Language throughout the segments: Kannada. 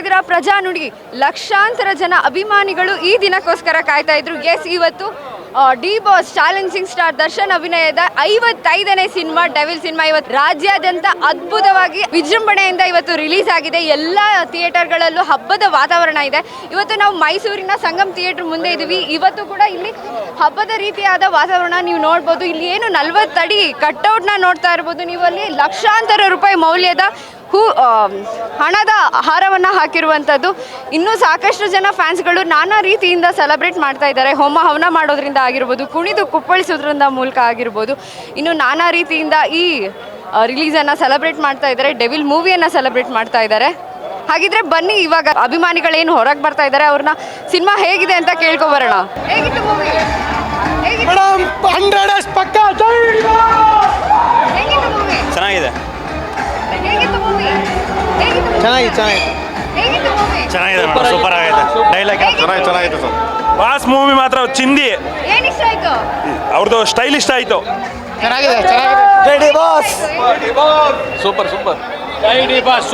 ಇದ್ದೀರಾ ಪ್ರಜಾ ನುಡಿ. ಲಕ್ಷಾಂತರ ಜನ ಅಭಿಮಾನಿಗಳು ಈ ದಿನಕ್ಕೋಸ್ಕರ ಕಾಯ್ತಾ ಇದ್ರು. ಎಸ್, ಇವತ್ತು D boss challenging star Darshan ಅಭಿನಯದ 55ನೇ ಸಿನಿಮಾ ಡೆವಿಲ್ ಸಿನಿಮಾ ಇವತ್ತು ರಾಜ್ಯಾದ್ಯಂತ ಅದ್ಭುತವಾಗಿ ವಿಜೃಂಭಣೆಯಿಂದ ಇವತ್ತು ರಿಲೀಸ್ ಆಗಿದೆ. ಎಲ್ಲ ಥಿಯೇಟರ್ಗಳಲ್ಲೂ ಹಬ್ಬದ ವಾತಾವರಣ ಇದೆ. ಇವತ್ತು ನಾವು ಮೈಸೂರಿನ ಸಂಗಮ್ ಥಿಯೇಟರ್ ಮುಂದೆ ಇದ್ದೀವಿ. ಇವತ್ತು ಕೂಡ ಇಲ್ಲಿ ಹಬ್ಬದ ರೀತಿಯಾದ ವಾತಾವರಣ ನೀವು ನೋಡ್ಬೋದು. ಇಲ್ಲಿ ಏನು 40 ಅಡಿ ಕಟ್ಔಟ್ನ ನೋಡ್ತಾ ಇರ್ಬೋದು ನೀವು. ಅಲ್ಲಿ ಲಕ್ಷಾಂತರ ರೂಪಾಯಿ ಮೌಲ್ಯದ ಹಣದ ಹಾರವನ್ನು ಹಾಕಿರುವಂಥದ್ದು. ಇನ್ನೂ ಸಾಕಷ್ಟು ಜನ ಫ್ಯಾನ್ಸ್ಗಳು ನಾನಾ ರೀತಿಯಿಂದ ಸೆಲೆಬ್ರೇಟ್ ಮಾಡ್ತಾ ಇದ್ದಾರೆ. ಹೋಮ ಹವನ ಮಾಡೋದ್ರಿಂದ ಆಗಿರ್ಬೋದು, ಕುಣಿದು ಕುಪ್ಪಳಿಸೋದ್ರಿಂದ ಮೂಲಕ ಆಗಿರ್ಬೋದು, ಇನ್ನು ನಾನಾ ರೀತಿಯಿಂದ ಈ ರಿಲೀಸನ್ನು ಸೆಲೆಬ್ರೇಟ್ ಮಾಡ್ತಾ ಇದ್ದಾರೆ. ಡೆವಿಲ್ ಮೂವಿಯನ್ನು ಸೆಲೆಬ್ರೇಟ್ ಮಾಡ್ತಾ ಇದ್ದಾರೆ. ಹಾಗಿದ್ರೆ ಬನ್ನಿ, ಇವಾಗ ಅಭಿಮಾನಿಗಳೇನು ಹೊರಗೆ ಬರ್ತಾ ಇದ್ದಾರೆ ಅವ್ರನ್ನ ಸಿನಿಮಾ ಹೇಗಿದೆ ಅಂತ ಕೇಳ್ಕೊಬರೋಣ. ಹೇಗಿತ್ತು ಮೂವಿ? ಚೆನ್ನಾಗಿದೆ. ಚೆನ್ನಾಗಿದೆ ಮೇಡಮ್, ಸೂಪರ್ ಆಗಿದೆ. ಡೈಲಾಗ್ ಚೆನ್ನಾಗಿದೆ ಸರ್. ಬಾಸ್ ಮೂವಿ ಮಾತ್ರ ಚಿಂದಿ. ಅವ್ರದ್ದು ಸ್ಟೈಲ್ ಇಷ್ಟ ಆಯ್ತು. ಚೆನ್ನಾಗಿದೆ. ಸೂಪರ್ ಜೈ ಡಿ ಬಾಸ್.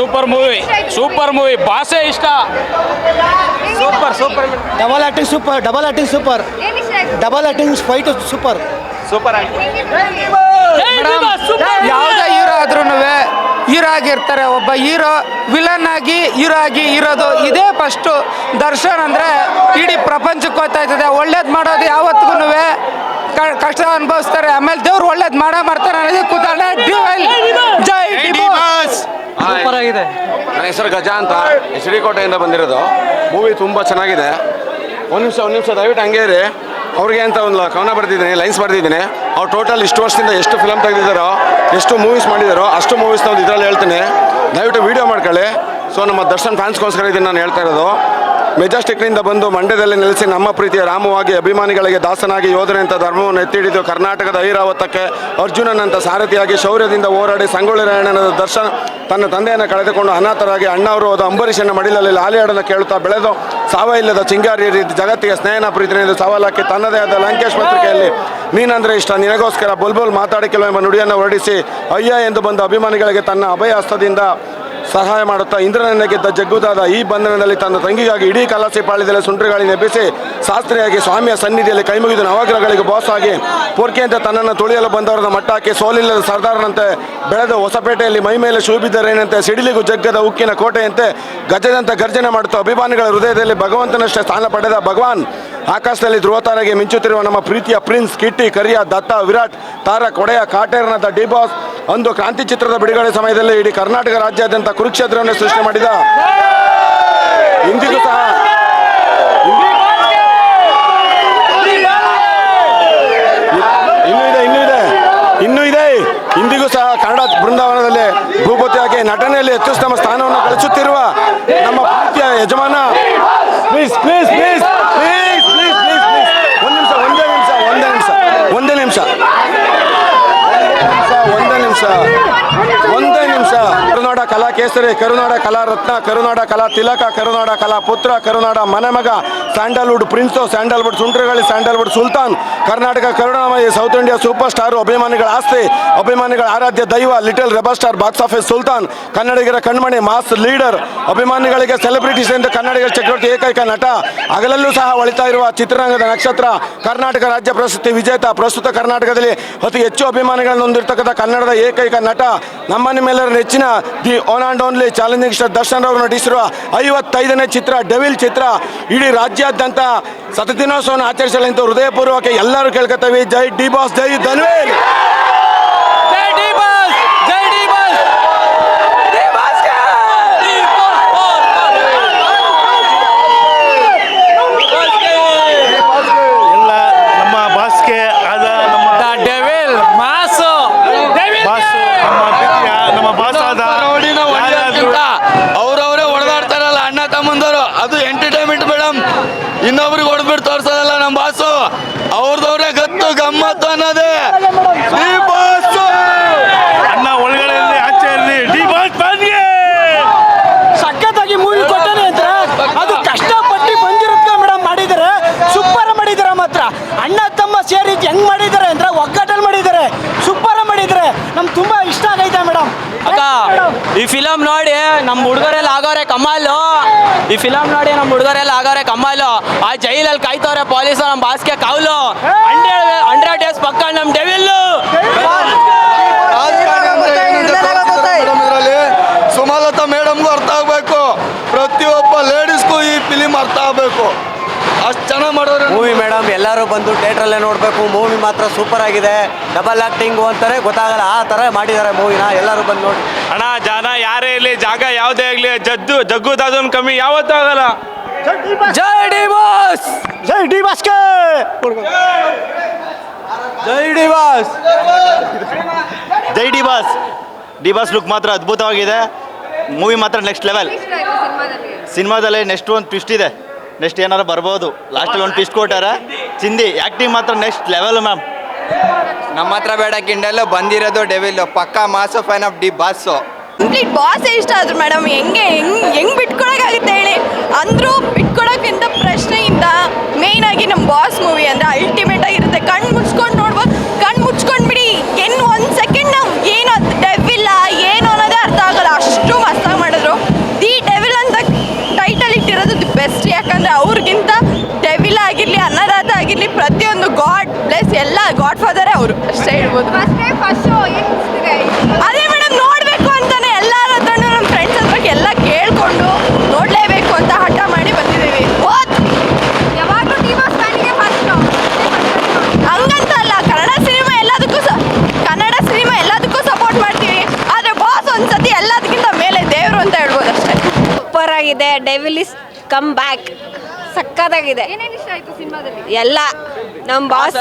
ಸೂಪರ್ ಮೂವಿ ಬಾಸೇ ಇಷ್ಟ. Super double acting fight super ಯಾವುದೇ ಹೀರೋ ಆದ್ರೂ ಹೀರೋ ಆಗಿರ್ತಾರೆ. ಒಬ್ಬ ಹೀರೋ ವಿಲನ್ ಆಗಿ ಇರೋದು ಇದೇ ಫಸ್ಟು. ದರ್ಶನ್ ಅಂದರೆ ಇಡೀ ಪ್ರಪಂಚಕ್ಕೆ ಗೊತ್ತಾಯ್ತದೆ. ಒಳ್ಳೇದು ಮಾಡೋದು ಯಾವತ್ತಿಗೂ ಕಷ್ಟ ಅನುಭವಿಸ್ತಾರೆ. ಆಮೇಲೆ ದೇವ್ರು ಒಳ್ಳೇದು ಮಾಡ್ತಾರೆ ಅನ್ನೋದು ಕೂತಾಳೆ. ಜೈ ಡಿ ಬಾಸ್. ಸೂಪರ್ ಆಗಿದೆ. ನನ್ನ ಹೆಸರು ಗಜ ಅಂತ, HD ಕೋಟೆಯಿಂದ ಬಂದಿರೋದು. ಮೂವಿ ತುಂಬ ಚೆನ್ನಾಗಿದೆ. ಒಂದು ನಿಮಿಷ ದಯವಿಟ್ಟು ಹಂಗೆ ಇರಿ. ಅವ್ರಿಗೆ ಅಂತ ಒಂದು ಕವನ ಬರೆದಿದ್ದೀನಿ, ಲೈನ್ಸ್ ಬರೆದಿದ್ದೀನಿ. ಅವ್ರು ಟೋಟಲ್ ಇಷ್ಟು ವರ್ಷದಿಂದ ಎಷ್ಟು ಫಿಲಮ್ ತೆಗೆದಿದ್ದಾರೋ, ಎಷ್ಟು ಮೂವೀಸ್ ಮಾಡಿದಾರೋ ಅಷ್ಟು ಮೂವೀಸ್ನ ಒಂದು ಇದರಲ್ಲಿ ಹೇಳ್ತೀನಿ. ದಯವಿಟ್ಟು ವೀಡಿಯೋ ಮಾಡ್ಕೊಳ್ಳಿ. ಸೊ ನಮ್ಮ ದರ್ಶನ್ ಫ್ಯಾನ್ಸ್ಗೋಸ್ಕರ ಇದನ್ನು ನಾನು ಹೇಳ್ತಾ ಇರೋದು. ಮೆಜೆಸ್ಟಿಕ್ನಿಂದ ಬಂದು ಮಂಡ್ಯದಲ್ಲಿ ನೆಲೆಸಿ ನಮ್ಮ ಪ್ರೀತಿಯ ರಾಮವಾಗಿ ಅಭಿಮಾನಿಗಳಿಗೆ ದಾಸನಾಗಿ ಯೋಧನೆ ಅಂತ ಧರ್ಮವನ್ನು ಎತ್ತಿಡಿದು ಕರ್ನಾಟಕದ ಐರಾವತಕ್ಕೆ ಅರ್ಜುನನಂತ ಸಾರಥಿಯಾಗಿ ಶೌರ್ಯದಿಂದ ಹೋರಾಡಿ ಸಂಗೊಳ್ಳಿ ರಾಯಣ್ಣನ ದರ್ಶನ್ ತನ್ನ ತಂದೆಯನ್ನು ಕಳೆದುಕೊಂಡು ಅನಾಥರಾಗಿ ಅಣ್ಣವರು ಹೋದ ಅಂಬರೀಷನ ಮಡಿಲಲ್ಲಿ ಲಾಲಿಯಾಡನ್ನು ಕೇಳುತ್ತಾ ಬೆಳೆದು ಸಾವ ಇಲ್ಲದ ಚಿಂಗಾರಿ ರೀತಿ ಜಗತ್ತಿಗೆ ಸ್ನೇಹನ ಪ್ರೀತಿನಿಂದ ಸವಾಲಾಕಿ ತನ್ನದೇ ಆದ ಲಂಕೇಶ್ ಪತ್ರಿಕೆಯಲ್ಲಿ ನೀನಂದ್ರೆ ಇಷ್ಟ ನಿನಗೋಸ್ಕರ ಬುಲ್ಬುಲ್ ಮಾತಾಡಿಕೆಲ್ಲ ಎಂಬ ನುಡಿಯನ್ನು ಹೊರಡಿಸಿ ಅಯ್ಯ ಎಂದು ಬಂದ ಅಭಿಮಾನಿಗಳಿಗೆ ತನ್ನ ಅಭಯ ಹಸ್ತದಿಂದ ಸಹಾಯ ಮಾಡುತ್ತಾ ಇಂದ್ರನನ್ನ ಗೆದ್ದ ಜಗ್ಗುದಾದ ಈ ಬಂಧನದಲ್ಲಿ ತನ್ನ ತಂಗಿಗಾಗಿ ಇಡೀ ಕಲಾಸಿಪಾಳ್ಯದಲ್ಲಿ ಸುಂಟ್ರಿಗಾಳಿ ನೆಬ್ಬಿಸಿ ಶಾಸ್ತ್ರಿಯಾಗಿ ಸ್ವಾಮಿಯ ಸನ್ನಿಧಿಯಲ್ಲಿ ಕೈಮುಗಿದು ನವಗ್ರಹಗಳಿಗೆ ಬಾಸ್ ಆಗಿ ಪೂರ್ಕೆಯಂತೆ ತನ್ನನ್ನು ತುಳಿಯಲು ಬಂದವರನ್ನ ಮಟ್ಟ ಹಾಕಿ ಸೋಲಿಲ್ಲದ ಸರ್ದಾರನಂತೆ ಬೆಳೆದು ಹೊಸಪೇಟೆಯಲ್ಲಿ ಮೈ ಮೇಲೆ ಶೂ ಬಿದ್ದರೇನಂತೆ ಸಿಡಿಲಿಗೂ ಜಗ್ಗದ ಉಕ್ಕಿನ ಕೋಟೆಯಂತೆ ಗಜದಂತ ಗರ್ಜನೆ ಮಾಡುತ್ತಾ ಅಭಿಮಾನಿಗಳ ಹೃದಯದಲ್ಲಿ ಭಗವಂತನಷ್ಟೇ ಸ್ಥಾನ ಪಡೆದ ಭಗವಾನ್ ಆಕಾಶದಲ್ಲಿ ಧ್ರುವತಾರೆಗೆ ಮಿಂಚುತ್ತಿರುವ ನಮ್ಮ ಪ್ರೀತಿಯ ಪ್ರಿನ್ಸ್, ಕಿಟ್ಟಿ, ಕರಿಯ, ದತ್ತ, ವಿರಾಟ್, ತಾರಕ್, ಒಡೆಯ, ಕಾಟೇರನದ ಡಿ ಬಾಸ್ ಒಂದು ಕ್ರಾಂತಿ ಚಿತ್ರದ ಬಿಡುಗಡೆ ಸಮಯದಲ್ಲಿ ಇಡೀ ಕರ್ನಾಟಕ ರಾಜ್ಯಾದ್ಯಂತ ಕುರುಕ್ಷೇತ್ರವನ್ನು ಸೃಷ್ಟಿ ಮಾಡಿದ. ಇಂದಿಗೂ ಸಹ ಇನ್ನೂ ಇದೆ ಇಂದಿಗೂ ಸಹ ಕನ್ನಡ ಬೃಂದಾವನದಲ್ಲಿ ಭೂಪತಿಯಾಗಿ ನಟನೆಯಲ್ಲಿ ಅತ್ಯುತ್ತಮ ಸ್ಥಾನವನ್ನು ಗಳಿಸುತ್ತಿರುವ ನಮ್ಮ ಪ್ರೀತಿಯ ಯಜಮಾನ. ಪ್ಲೀಸ್ ಒಂದೇ ನಿಮಿಷ ಕರುನಾಡ ಕಲಾ ಕೇಸರಿ, ಕರುನಾಡ ಕಲಾ ರತ್ನ, ಕರುನಾಡ ಕಲಾ ತಿಲಕ, ಕರುನಾಡ ಕಲಾ ಪುತ್ರ, ಕರುನಾಡ ಮನೆಮಗ, ಸ್ಯಾಂಡಲ್ವುಡ್ ಪ್ರಿನ್ಸು, ಸ್ಯಾಂಡಲ್ವುಡ್ ಸುಂಟ್ರಗಾಳಿ, ಸ್ಯಾಂಡಲ್ವುಡ್ ಸುಲ್ತಾನ್, ಕರ್ನಾಟಕ ಕರುಣಾಮಯಿ, ಸೌತ್ ಇಂಡಿಯಾ ಸೂಪರ್ ಸ್ಟಾರು, ಅಭಿಮಾನಿಗಳ ಆಸ್ತಿ, ಅಭಿಮಾನಿಗಳ ಆರಾಧ್ಯ ದೈವ, little rebel star, box office Sultan, ಕನ್ನಡಿಗರ ಕಣ್ಮಣಿ, ಮಾಸ್ ಲೀಡರ್, ಅಭಿಮಾನಿಗಳಿಗೆ ಸೆಲೆಬ್ರಿಟೀಸ್ ಎಂದು ಕನ್ನಡಿಗರ ಚಕ್ರವರ್ತಿ, ಏಕೈಕ ನಟ, ಹಗಲಲ್ಲೂ ಸಹ ಹೊಳಿತಾ ಇರುವ ಚಿತ್ರರಂಗದ ನಕ್ಷತ್ರ, ಕರ್ನಾಟಕ ರಾಜ್ಯ ಪ್ರಶಸ್ತಿ ವಿಜೇತ, ಪ್ರಸ್ತುತ ಕರ್ನಾಟಕದಲ್ಲಿ ಅತಿ ಹೆಚ್ಚು ಅಭಿಮಾನಿಗಳನ್ನು ಹೊಂದಿರತಕ್ಕಂಥ ಕನ್ನಡದ ಏಕೈಕ ನಟ, ನಮ್ಮ ನಿಮ್ಮೆಲ್ಲರ ನೆಚ್ಚಿನ the one and only challenging star Darshan ಅವರು ನಟಿಸಿರುವ 55ನೇ ಚಿತ್ರ ಡೆವಿಲ್ ಚಿತ್ರ ಇಡೀ ರಾಜ್ಯಾದ್ಯಂತ ಶತದಿನೋತ್ಸವವನ್ನು ಆಚರಿಸಲು ಅಂತ ಹೃದಯಪೂರ್ವಕ ಎಲ್ಲರೂ ಕೇಳ್ಕೊತೀವಿ. ಜೈ ಡಿ ಬಾಸ್, ಜೈ ಧನ್ವೇಲ್. ಅವ್ರವರೇ ಹೊಡೆದಾಡ್ತಾರಲ್ಲ ಅಣ್ಣ ತಮ್ಮಂದವರು, ಅದು ಎಂಟರ್ಟೈನ್ಮೆಂಟ್ ಮೇಡಮ್. ಇನ್ನೊಬ್ರಿಗೆ ಹೊಡೆದ್ಬಿಟ್ಟು ತೋರ್ಸೋದಲ್ಲ ನಮ್ಮ ಬಾಸು. ಅವ್ರದವ್ರೆ ಗತ್ತು ಗಮ್ಮತ್ತು ಅನ್ನೋದೇ ಡಿ ಬಾಸ್. ಅಣ್ಣ ಒಳಗಡೆ ಆಚೆಯಲ್ಲಿ ಡಿ ಬಾಸ್ ಸಖತ್ತಾಗಿ ಮೂವಿ ಕೊಟ್ಟಾನೆ ಅಂತ ಅದು ಕಷ್ಟಪಟ್ಟು ಬಂದಿರುತ್ತೆ ಮೇಡಮ್. ಮಾಡಿದ್ದಾರೆ, ಸೂಪರ್ ಮಾಡಿದ್ದಾರೆ. ಮಾತ್ರ ಅಣ್ಣ ತಮ್ಮ ಸೇರಿ ಹೆಂಗ್ ಮಾಡಿದ್ದಾರೆ ಅಂದ್ರೆ ಒಗ್ಗಟ್ಟಲ್ಲಿ ಮಾಡಿದ್ದಾರೆ, ಸೂಪರ್ ಮಾಡಿದ್ದಾರೆ. ನಮ್ಗೆ ತುಂಬಾ ಇಷ್ಟ ಆಗೈತೆ ಮೇಡಮ್. ಅಕ್ಕ ಈ ಫಿಲಮ್ ನೋಡಿ ನಮ್ಮ ಹುಡುಗರೆಲ್ಲ ಆಗೋರೆ ಕಮಾಲು. ಈ ಫಿಲಮ್ ನೋಡಿ ನಮ್ಮ ಹುಡುಗರೆಲ್ಲ ಆಗೋರೆ ಕಮಾಲು. ಆ ಜೈಲಲ್ಲಿ ಕಾಯ್ತವ್ರೆ ಪೊಲೀಸರು ನಮ್ಮ ಬಾಸ್ಗೆ ಕಾವಲು. 100 ಡೇಸ್ ಪಕ್ಕ ನಮ್ಮ ಡೆವಿಲ್ಲು. ಇದರಲ್ಲಿ ಸುಮಲತಾ ಮೇಡಮ್ಗೂ ಅರ್ಥ ಆಗಬೇಕು, ಪ್ರತಿಯೊಬ್ಬ ಲೇಡೀಸ್ಗೂ ಈ ಫಿಲಿಮ್ ಅರ್ಥ ಆಗಬೇಕು. ಅಷ್ಟು ಚೆನ್ನಾಗಿ ಮಾಡೋರು ಮೂವಿ ಮೇಡಮ್. ಎಲ್ಲರೂ ಬಂದು ಥಿಯೇಟ್ರಲ್ಲೇ ನೋಡಬೇಕು. ಮೂವಿ ಮಾತ್ರ ಸೂಪರ್ ಆಗಿದೆ. ಡಬಲ್ ಆಕ್ಟಿಂಗು ಅಂತಾರೆ ಗೊತ್ತಾಗಲ್ಲ, ಆ ಥರ ಮಾಡಿದ್ದಾರೆ ಮೂವಿನ. ಎಲ್ಲರೂ ಬಂದು ನೋಡಿ. ಅಣ್ಣ ಜನ ಯಾರೇ ಇರಲಿ, ಜಾಗ ಯಾವುದೇ ಆಗಲಿ, ಜಗ್ಗು ದಾದನ್ ಕಮ್ಮಿ ಯಾವತ್ತೂ ಆಗಲ್ಲ. ಜೈ ಡಿ ಬಾಸ್, ಜೈ ಡಿ ಬಾಸ್ಗೆ, ಜೈ ಡಿ ಬಾಸ್, ಜೈ D boss. D boss look ಮಾತ್ರ ಅದ್ಭುತವಾಗಿದೆ. ಮೂವಿ ಮಾತ್ರ ನೆಕ್ಸ್ಟ್ ಲೆವೆಲ್. ಇಷ್ಟ ಆಯ್ತು ಸಿನಿಮಾದಲ್ಲಿ? ಸಿನಿಮಾದಲ್ಲಿ ನೆಕ್ಸ್ಟ್ ಒಂದು ಟ್ವಿಸ್ಟ್ ಇದೆ. ನೆಕ್ಸ್ಟ್ ಏನಾರು ಬರ್ಬೋದು. ಲಾಸ್ಟಲ್ಲಿ ಒಂದು ಟ್ವಿಸ್ಟ್ ಕೊಟ್ಟಾರೆ. ಚಿಂದಿ ಆ್ಯಕ್ಟಿಂಗ್ ಮಾತ್ರ ನೆಕ್ಸ್ಟ್ ಲೆವೆಲ್ ಮ್ಯಾಮ್. ನಮ್ಮ ಹತ್ರ ಬೇಡ ಕಿಂಡಲ್ಲು, ಬಂದಿರೋದು ಡೆವಿಲ್. ಪಕ್ಕಾ ಮಾಸೋ fan of D boss. Complete boss ಇಷ್ಟ ಆದ್ರು ಮೇಡಮ್. ಹೆಂಗ್ ಬಿಟ್ಕೊಡಕ್ಕಾಗುತ್ತೆ ಹೇಳಿ? ಅಂದ್ರೂ ಬಿಟ್ಕೊಡೋಕ್ಕಿಂತ ಪ್ರಶ್ನೆಯಿಂದ ಮೇಯ್ನ್ ಆಗಿ ನಮ್ಮ ಬಾಸ್ ಮೂವಿ ಅಂದರೆ ಅಲ್ಟಿಮೇಟ್ ಆಗಿರುತ್ತೆ. ಕಣ್ಣು ಮುಚ್ಕೊಂಡು ನೋಡ್ಬೋದು. ಕಣ್ಣು ಮುಚ್ಕೊಂಡು ಬಿಡಿ, ಒಂದು ಸೆಕೆಂಡ್ ನಾವು ಏನು ಡೆವಿಲ್ಲ ಏನು ಅನ್ನೋದೇ ಅರ್ಥ ಆಗಲ್ಲ. ಅಷ್ಟು ಮಸ್ತಾಗಿ ಮಾಡಿದ್ರು. ದಿ ಡೆವಿಲ್ ಅಂತ ಟೈಟಲ್ ಇಟ್ಟಿರೋದು ದಿ ಬೆಸ್ಟ್. ಯಾಕಂದರೆ ಅವ್ರಿಗಿಂತ ಡೆವಿಲ್ ಆಗಿರಲಿ, ಅನ್ನದಾತ ಆಗಿರಲಿ, ಪ್ರತಿಯೊಂದು ಗಾಡ್ ಬ್ಲೆಸ್ ಎಲ್ಲ ಗಾಡ್ ಫಾದರೇ ಅವರು ಅಷ್ಟೇ ಹೇಳ್ಬೋದು. ಅದೇ ಮೇಡಮ್, ನೋಡಬೇಕು ಅಂತಾನೆ ಎಲ್ಲರ ಹತ್ರನೂ ನಮ್ಮ ಫ್ರೆಂಡ್ಸ್ ಹತ್ರ ಎಲ್ಲ ಕೇಳ್ಕೊಂಡು ನೋಡಲೇಬೇಕು ಅಂತ ಹಠ ಮಾಡಿ ಬಂದಿದ್ದೀವಿ. ಯಾವಾಗಲೂ ಡಿ ಬಾಸ್ ಫ್ಯಾನಿಗೆ ಫಸ್ಟ್ ಹಂಗಂತ ಅಲ್ಲ, ಕನ್ನಡ ಸಿನಿಮಾ ಎಲ್ಲದಕ್ಕೂ ಸಪೋರ್ಟ್ ಮಾಡ್ತೀವಿ. ಆದರೆ ಬಾಸ್ ಒಂದ್ಸತಿ ಎಲ್ಲದಕ್ಕಿಂತ ಮೇಲೆ ದೇವರು ಅಂತ ಹೇಳ್ಬೋದು ಅಷ್ಟೇ. ಸೂಪರ್ ಆಗಿದೆ. Devil is come back. ಸಕ್ಕತ್ತಾಗಿದೆ. ಏನೇನು ಇಷ್ಟ ಆಯ್ತು ಸಿನಿಮಾದಲ್ಲಿ? ಎಲ್ಲ ನಮ್ಮ ಬಾಸ್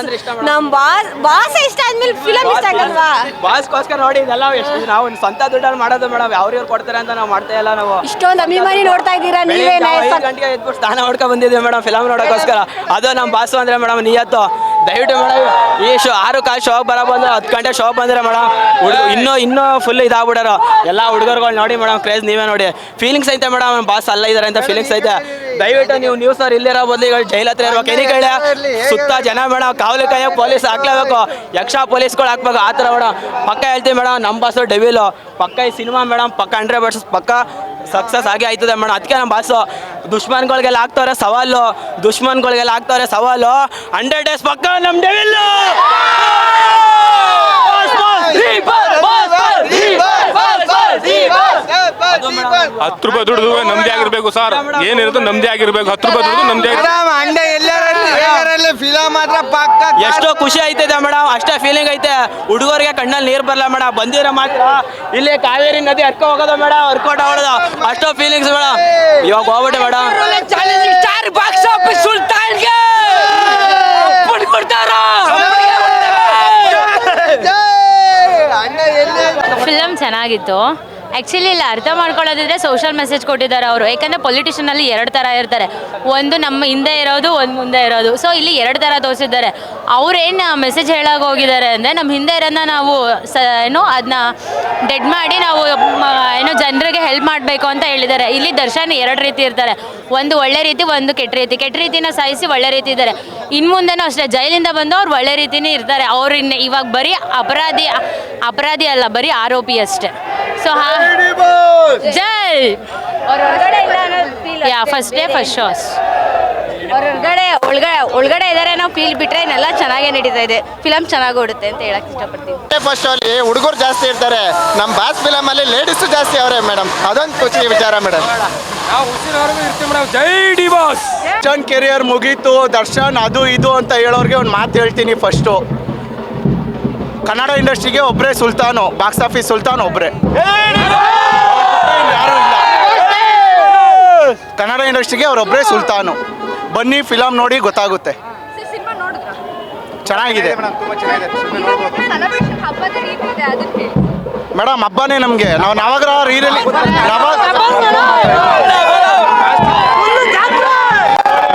ಇಷ್ಟ ಆದ್ಮೇಲೆ ಫಿಲಮ್ ಇಷ್ಟ ಆಗಲ್ವಾ? ಬಾಸ್ಗೋಸ್ಕರ ನೋಡಿ ಇದೆಲ್ಲ ಎಷ್ಟು ನಾವು ಸ್ವಂತ ದುಡ್ಡಲ್ಲಿ ಮಾಡೋದು ಮೇಡಮ್. ಅವ್ರು ಕೊಡ್ತಾರೆ ಅಂತ ನಾವು ಮಾಡ್ತಾ ಇಲ್ಲ. ನಾವು ಇಷ್ಟೊಂದು ಅಭಿಮಾನಿ ನೋಡ್ತಾ ಇದ್ದೀರಾ ನೀವೇ. 5 ಗಂಟೆಗೆ ಎದ್ಬಿಟ್ಟು ಸ್ನಾನ ಮಾಡ್ಕೊಂಡು ಬಂದಿದ್ದೀವಿ ಮೇಡಮ್ ಫಿಲಮ್ ನೋಡೋಕ್ಕೋಸ್ಕರ. ಅದು ನಮ್ಮ ಬಾಸು ಅಂದರೆ ಮೇಡಮ್ ನಿಯತ್ತು. ದಯವಿಟ್ಟು ಮೇಡಮ್ ಈ 6 ಕಾಲು ಶೋ ಬರೋ ಬಂದ್ರೆ 10 ಗಂಟೆ ಶೋ ಬಂದರೆ ಮೇಡಮ್ ಇನ್ನೂ ಫುಲ್ ಇದಾಗ್ಬಿಡಾರ ಎಲ್ಲ ಹುಡುಗರುಗಳು. ನೋಡಿ ಮೇಡಮ್ ಕ್ರೇಜ್ ನೀವೇ ನೋಡಿ. ಫೀಲಿಂಗ್ಸ್ ಐತೆ ಮೇಡಮ್, ಬಾಸ್ ಅಲ್ಲ ಇದ್ದಾರೆ ಅಂತ ಫೀಲಿಂಗ್ಸ್ ಐತೆ. ದಯವಿಟ್ಟು ನೀವು ನ್ಯೂಸ್ ಅವ್ರು ಇಲ್ಲಿರೋ ಬದಲು ಈಗ ಜೈಲ್ ಹತ್ರ ಇರ್ಬೇಕು. ಎನಿ ಕಡೆ ಸುತ್ತ ಜನ ಮೇಡಮ್, ಕಾವಲು ಕಾಯಕ್ಕೆ ಪೊಲೀಸ್ ಹಾಕ್ಲೇಬೇಕು. ಎಕ್ಸ್ಟ್ರಾ ಪೊಲೀಸ್ಗಳು ಹಾಕ್ಬೇಕು. ಆ ಥರ ಮೇಡಮ್ ಪಕ್ಕ ಹೇಳ್ತೀವಿ ಮೇಡಮ್. ನಮ್ಮ ಬಾಸು ಡೆವಿಲು ಪಕ್ಕ ಈ ಸಿನಿಮಾ ಮೇಡಮ್ ಪಕ್ಕ 100% ಪಕ್ಕ ಸಕ್ಸಸ್ ಆಗಿ ಆಯ್ತದೆ ಮೇಡಮ್. ಅದಕ್ಕೆ ನಮ್ಮ ಬಾಸು ದುಶ್ಮನ್ಗಳಿಗೆಲ್ಲ ಆಗ್ತವ್ರೆ ಸವಾಲು. 100 ಡೇಸ್ ಪಕ್ಕ ನಮ್ಮ ಡೆವಿಲ್ಲು. ₹10 ದುಡ್ದು ನಮ್ದೇ ಆಗಿರ್ಬೇಕು ಸರ್. ಏನಿರುತ್ತೆ ನಮ್ದೇ ಆಗಿರ್ಬೇಕು. ₹10 ದುಡ್ದು ನಮ್ದೇ ಫಿಲಮ್ ಮಾತ್ರ ಪಕ್ಕ. ಎಷ್ಟೋ ಖುಷಿ ಐತಿದೆ ಮೇಡಮ್, ಅಷ್ಟೇ ಫೀಲಿಂಗ್ ಐತೆ. ಹುಡುಗರಿಗೆ ಕಣ್ಣಲ್ಲಿ ನೀರು ಬರಲ್ಲ ಮೇಡಮ್. ಬಂದಿರೋ ಮಾತ್ರ ಇಲ್ಲಿ ಕಾವೇರಿ ನದಿ ಹರ್ಕೊ ಹೋಗೋದು ಮೇಡಮ್, ಹರ್ಕೋಟ ಹೊಡೋದು. ಅಷ್ಟೋ ಫೀಲಿಂಗ್ಸ್ ಮೇಡಮ್. ಇವಾಗ ಹೋಗ್ಬಿಟ್ಟೆ ಮೇಡಮ್. ಬಾಕ್ಸ್ ಆಫೀಸ್ ಸುಲ್ತಾನ್ಗೆ ಕೊಡ್ತಾರ. ಫಿಲಮ್ ಚೆನ್ನಾಗಿತ್ತು. ಆ್ಯಕ್ಚುಲಿ ಇಲ್ಲಿ ಅರ್ಥ ಮಾಡ್ಕೊಳ್ಳೋದಿದ್ರೆ ಸೋಷಲ್ ಮೆಸೇಜ್ ಕೊಟ್ಟಿದ್ದಾರೆ ಅವರು. ಯಾಕಂದರೆ ಪೊಲಿಟಿಷನಲ್ಲಿ 2 ಥರ ಇರ್ತಾರೆ. ಒಂದು ನಮ್ಮ ಹಿಂದೆ ಇರೋದು, ಒಂದು ಮುಂದೆ ಇರೋದು. ಸೊ ಇಲ್ಲಿ 2 ಥರ ತೋರಿಸಿದ್ದಾರೆ. ಅವ್ರೇನು ಮೆಸೇಜ್ ಹೇಳೋಕೆ ಹೋಗಿದ್ದಾರೆ ಅಂದರೆ, ನಮ್ಮ ಹಿಂದೆ ಇರೋದನ್ನ ನಾವು ಅದನ್ನ ಡೆಡ್ ಮಾಡಿ ನಾವು ಜನರಿಗೆ ಹೆಲ್ಪ್ ಮಾಡಬೇಕು ಅಂತ ಹೇಳಿದ್ದಾರೆ. ಇಲ್ಲಿ ದರ್ಶನ್ 2 ರೀತಿ ಇರ್ತಾರೆ. ಒಂದು ಒಳ್ಳೆ ರೀತಿ, ಒಂದು ಕೆಟ್ಟ ರೀತಿ. ಕೆಟ್ಟ ರೀತಿನ ಸಾಯಿಸಿ ಒಳ್ಳೆ ರೀತಿ ಇದ್ದಾರೆ. ಇನ್ನು ಮುಂದೆನೂ ಅಷ್ಟೇ, ಜೈಲಿಂದ ಬಂದು ಅವ್ರು ಒಳ್ಳೆ ರೀತಿನೇ ಇರ್ತಾರೆ. ಅವ್ರು ಇವಾಗ ಬರೀ ಅಪರಾಧಿ ಅಲ್ಲ, ಬರೀ ಆರೋಪಿ ಅಷ್ಟೇ. ಸೊ ಜೈ ಫಸ್ಟ್ ಡೇ ಫಸ್ಟ್ ಶೋಸ್. ಒಳಗಡೆ ಇದ್ದಾರೆ ನಾವು ಫೀಲ್ ಬಿಟ್ರೆ ಇನ್ನೆಲ್ಲ ಚೆನ್ನಾಗೇ ನಡೀತಾ ಇದೆ. ಫಿಲಮ್ ಚೆನ್ನಾಗಿ ಓಡುತ್ತೆ ಅಂತ ಹೇಳಕ್ ಇಷ್ಟಪಡ್ತೀನಿ. ಫಸ್ಟ್ ಅಲ್ಲಿ ಹುಡುಗರು ಜಾಸ್ತಿ ಇರ್ತಾರೆ. ನಮ್ಮ ಬಾಸ್ ಫಿಲಮ್ ಅಲ್ಲಿ ಲೇಡೀಸು ಜಾಸ್ತಿ ಅವರೇ ಮೇಡಮ್. ಅದೊಂದು ಖುಷಿ ವಿಚಾರ ಮೇಡಮ್. ನಾವು ಉಸಿರವರೆಗೂ ಇರ್ತೀವಿ ಮೇಡಮ್. ಜೈ ಡಿ ಬಾಸ್. ದರ್ಶನ್ ಕೆರಿಯರ್ ಮುಗೀತು, ದರ್ಶನ್ ಅದು ಇದು ಅಂತ ಹೇಳೋರಿಗೆ ಒಂದು ಮಾತು ಹೇಳ್ತೀನಿ. ಫಸ್ಟು ಕನ್ನಡ ಇಂಡಸ್ಟ್ರಿಗೆ ಒಬ್ಬರೇ ಸುಲ್ತಾನು, ಬಾಕ್ಸ್ ಆಫೀಸ್ ಸುಲ್ತಾನ್ ಒಬ್ಬರೇ, ಯಾರೂ ಇಲ್ಲ. ಕನ್ನಡ ಇಂಡಸ್ಟ್ರಿಗೆ ಅವರೊಬ್ಬರೇ ಸುಲ್ತಾನು. ಬನ್ನಿ ಫಿಲಮ್ ನೋಡಿ ಗೊತ್ತಾಗುತ್ತೆ. ಚೆನ್ನಾಗಿದೆ ಮೇಡಮ್. ಹಬ್ಬನೇ ನಮಗೆ. ನಾವು ನವಗ್ರಹ ರೀರಲ್ಲಿ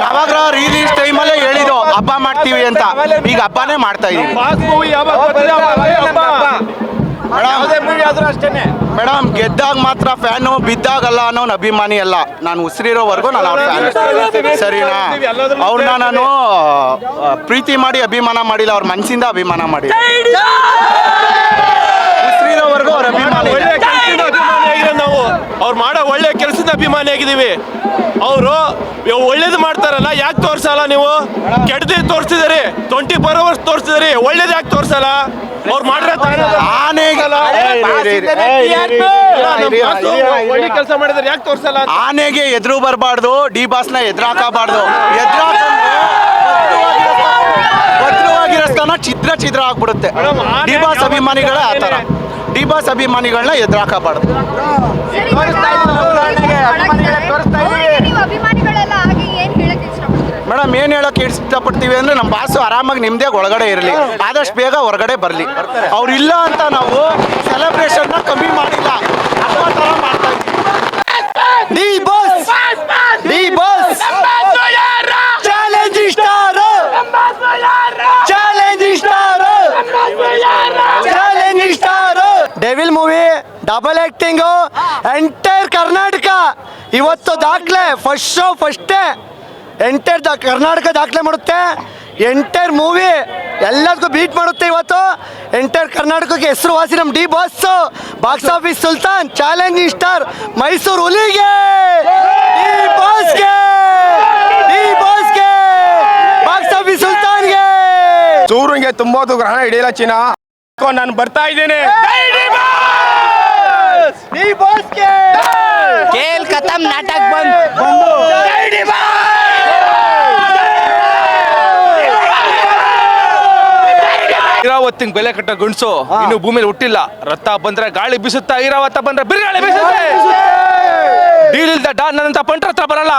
ನವಗ್ರಹ ರೀಲೀಸ್ ಟೈಮಲ್ಲೇ ಹೇಳಿದ್ದು ಹಬ್ಬ ಮಾಡ್ತೀವಿ ಅಂತ. ಈಗ ಹಬ್ಬನೇ ಮಾಡ್ತಾ ಇದೀವಿ ಮೇಡಮ್. ಗೆದ್ದಾಗ ಮಾತ್ರ ಫ್ಯಾನು, ಬಿದ್ದಾಗಲ್ಲ ಅನ್ನೋನ್ ಅಭಿಮಾನಿ ಅಲ್ಲ. ನಾನು ಉಸಿರಿರೋವರೆಗೂ ನಾನು ಅವ್ರ ಫ್ಯಾನ್, ಸರಿನಾ? ಅವ್ರನ್ನ ನಾನು ಪ್ರೀತಿ ಮಾಡಿ ಅಭಿಮಾನ ಮಾಡಿಲ್ಲ, ಅವ್ರ ಮನಸ್ಸಿಂದ ಅಭಿಮಾನ ಮಾಡಿ. ಉಸಿರಿರೋವರೆಗೂ ಅವ್ರ ಅಭಿಮಾನಿ. ಅಭಿಮಾನಿ ಆಗಿದ್ದೀವಿ. ಅವರು ಒಳ್ಳೇದು ಮಾಡ್ತಾರಲ್ಲ, ಯಾಕೆ ತೋರ್ಸಲ್ಲ ನೀವು? ಕೆಟ್ಟದೇ ತೋರಿಸಿದಿರಿ, 24 hours ತೋರಿಸಿದಿರಿ, ಒಳ್ಳೇದು ಯಾಕೆ ತೋರ್ಸಲ್ಲ? ಅವ್ರು ಮಾಡಿರೋ ಒಳ್ಳೆ ಕೆಲಸ ಮಾಡಿದ್ರೆ ಯಾಕೆ ತೋರ್ಸಲ್ಲ? ಆನೆಗೆ ಎದುರು ಬರಬಾರ್ದು, ಡಿ ಬಾಸ್ನ ಎದುರಾಕಬಾರ್ದು. ಭದ್ರವಾಗಿರೋ ಸ್ಥಾನ ಛಿದ್ರ ಆಗ್ಬಿಡುತ್ತೆ. ಡಿ ಬಾಸ್ ಅಭಿಮಾನಿಗಳೇ ಆ ಥರ. ಡಿ ಬಾಸ್ ಅಭಿಮಾನಿಗಳನ್ನ ಎದುರಾಕಬಾರ್ದು. ನೀವು ಅಭಿಮಾನಿಗಳೆಲ್ಲ ಆಗಿ ಏನ್ ಹೇಳಕ್ ಇಷ್ಟಪಡ್ತೀರಾ? ಮೇಡಮ್ ಏನು ಹೇಳೋಕೆ ಇಷ್ಟಪಡ್ತೀವಿ ಅಂದರೆ ನಮ್ಮ ಬಾಸು ಆರಾಮಾಗಿ ನಿಮ್ಮದೇ ಒಳಗಡೆ ಇರಲಿ, ಆದಷ್ಟು ಬೇಗ ಹೊರಗಡೆ ಬರಲಿ. ಅವ್ರು ಇಲ್ಲ ಅಂತ ನಾವು ಸೆಲೆಬ್ರೇಷನ್ನ ಕಮ್ಮಿ ಮಾಡಿಲ್ಲ, ಅದೇ ಥರ ಮಾಡ್ತಾ ಇದ್ದೀವಿ. D boss challenging star, challenging star. Devil movie double acting, entire Karnataka ಇವತ್ತು ದಾಖಲೆ. ಫಸ್ಟ್ ಶೋ ಫಸ್ಟೇ ಎಂಟೈರ್ ಕರ್ನಾಟಕ ದಾಖಲೆ ಮಾಡುತ್ತೆ. ಎಂಟೈರ್ ಮೂವಿ ಎಲ್ಲದಕ್ಕೂ ಬೀಟ್ ಮಾಡುತ್ತೆ. ಇವತ್ತು ಎಂಟೈರ್ ಕರ್ನಾಟಕಕ್ಕೆ ಹೆಸರುವಾಸಿ ನಮ್ಮ ಡಿ ಬಾಸ್. ಬಾಕ್ಸ್ ಆಫೀಸ್ ಸುಲ್ತಾನ್, ಚಾಲೆಂಜಿಂಗ್ ಸ್ಟಾರ್, ಮೈಸೂರು ಹುಲಿಗೆ, ಡಿ ಬಾಸ್ಗೆ, ಬಾಕ್ಸ್ ಆಫೀಸ್ ಸುಲ್ತಾನ್ಗೆ. ಸೂರ್ಯಂಗೆ ತುಂಬೋದು ಗ್ರಹಣ ಹಿಡಿಯಲ್ಲ ಚೀನಾ. ನಾನು ಬರ್ತಾ ಇದ್ದೇನೆ. ಡಿ ಬಾಸ್ಗೆ ಕೇಲ್ ಖತಮ್ ನಾಟಕ ಬಂದ್. ಐರಾವತ್ತಿಗೆ ಬೆಲೆ ಕಟ್ಟ ಗಂಡಸು ಇನ್ನು ಭೂಮಿಲಿ ಹುಟ್ಟಿಲ್ಲ. ರಥ ಬಂದ್ರೆ ಗಾಳಿ ಬೀಸುತ್ತಾ, ಐರಾವತ ಬಂದ್ರೆ ಬಿರುಗಾಳಿ ಬೀಸುತ್ತೆ. ಡೀಲ್ ಇಲ್ದ ಡಾನ್ ಅಂತ ಪಂಟ್ರ ಹತ್ರ ಬರಲ್ಲ.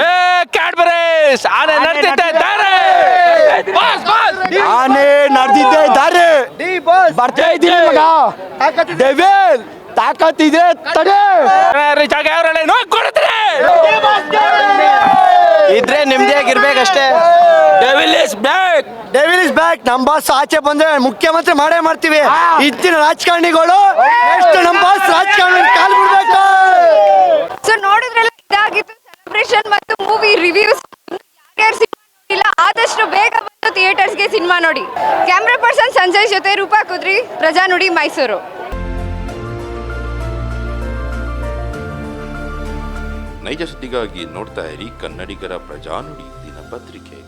ಏ ಕ್ಯಾಡ್ಬರೀಸ್, ಆನೆ ನಡೆದಿದ್ದಾರೆ, ಆನೆ ನಡೆದಿದ್ದೆ ದಾರೆ. ಬರ್ತಾ ಇದ್ದೀನಿ ಮಗ, ಡೆವಿಲ್ ತಾಕತ್ತಿದೆ ತಡೆ. ಜಾಗ ಯಾವ್ರಲ್ಲ ನೋಡ್ಕೊಡ್ತಾರೆ ಇದ್ರೆ ನೆಮ್ಮದಿಯಾಗಿರ್ಬೇಕಷ್ಟೇ. Devil is back. ನಮ್ಮ ಬಾಸ್ ಆಚೆ ಬಂದ್ರೆ ಮುಖ್ಯಮಂತ್ರಿ ಮಾಡೇ ಮಾಡ್ತೀವಿ. ಇದ್ದಿನ ರಾಜಕಾರಣಿಗಳು ಎಷ್ಟು ನಮ್ಮ ಬಾಸ್ ರಾಜಕಾರಣಿ ಕಾಲ್ ಬಿಡ್ಬೇಕು. ಸೊ ನೋಡಿದ್ರಲ್ಲ, ಇದಾಗಿತ್ತು ಸೆಲೆಬ್ರೇಷನ್ ಮತ್ತು ಮೂವಿ ರಿವ್ಯೂಸ್. ಯಾರ್ಯಾರು ಸಿನಿಮಾ ನೋಡಿಲ್ಲ ಆದಷ್ಟು ಬೇಗ ಬಂದು ಥಿಯೇಟರ್ಸ್ಗೆ ಸಿನಿಮಾ ನೋಡಿ. ಕ್ಯಾಮ್ರಾ ಪರ್ಸನ್ ಸಂಜಯ್ ಜೊತೆ ರೂಪಾ ಕುದ್ರಿ, ಪ್ರಜಾನುಡಿ, ಮೈಸೂರು. ನೈಜ ಸುದ್ದಿಗಾಗಿ ನೋಡ್ತಾ ಇರಿ ಕನ್ನಡಿಗರ ಪ್ರಜಾನುಡಿ ದಿನಪತ್ರಿಕೆ.